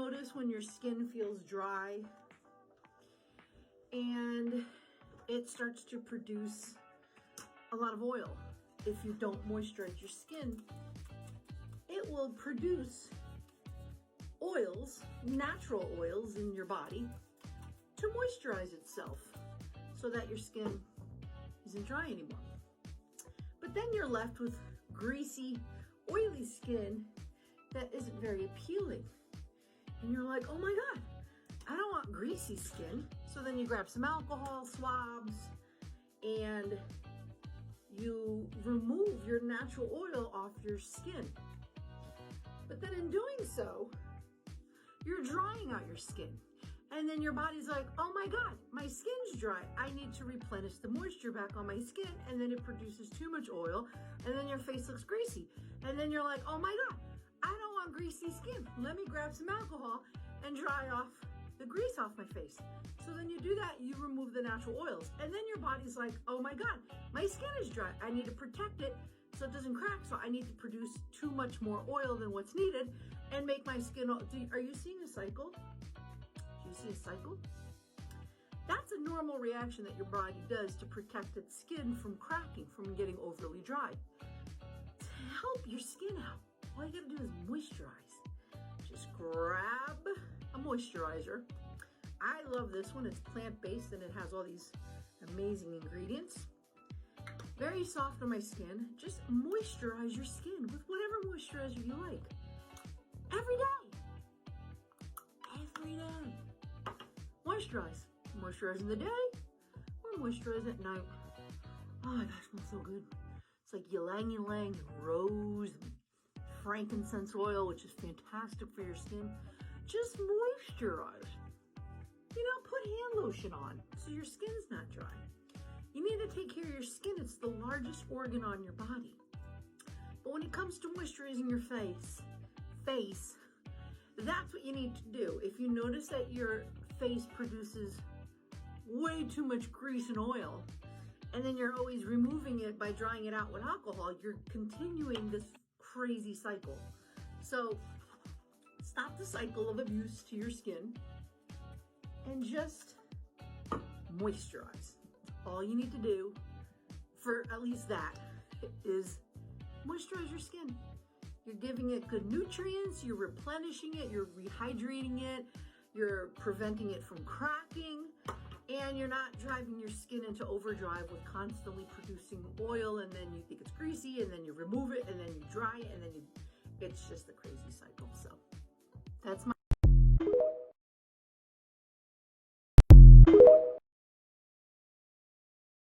notice when your skin feels dry and it starts to produce a lot of oil. If you don't moisturize your skin, it will produce oils, natural oils in your body to moisturize itself so that your skin isn't dry anymore. But then you're left with greasy, oily skin that isn't very appealing. And you're like, oh my God, I don't want greasy skin. So then you grab some alcohol swabs and you remove your natural oil off your skin. But then in doing so, you're drying out your skin. And then your body's like, oh my God, my skin's dry. I need to replenish the moisture back on my skin. And then it produces too much oil. And then your face looks greasy. And then you're like, oh my God, I don't want greasy skin. Let me grab some alcohol and dry off the grease off my face. So then you do that, you remove the natural oils. And then your body's like, oh my God, my skin is dry. I need to protect it so it doesn't crack. So I need to produce too much more oil than what's needed and make my skin, are you seeing a cycle? Do you see a cycle? That's a normal reaction that your body does to protect its skin from cracking, from getting overly dry. To help your skin out, all you gotta do is moisturize. Just grab a moisturizer. I love this one. It's plant-based and it has all these amazing ingredients. Very soft on my skin. Just moisturize your skin with whatever moisturizer you like. Every day. Every day. Moisturize. Moisturize in the day or moisturize at night. Oh, that smells so good. It's like ylang ylang, rose, frankincense oil, which is fantastic for your skin. Just moisturize. Put hand lotion on so your skin's not dry. You need to take care of your skin. It's the largest organ on your body. But when it comes to moisturizing your face, that's what you need to do. If you notice that your face produces way too much grease and oil, and then you're always removing it by drying it out with alcohol, you're continuing this crazy cycle. So stop the cycle of abuse to your skin and just moisturize. All you need to do for at least that is moisturize your skin. You're giving it good nutrients, you're replenishing it, you're rehydrating it, you're preventing it from cracking, and you're not driving your skin into overdrive with constantly producing oil, and then you think it's greasy, and then you remove it, and then you dry it, and then it's just a crazy cycle. So that's my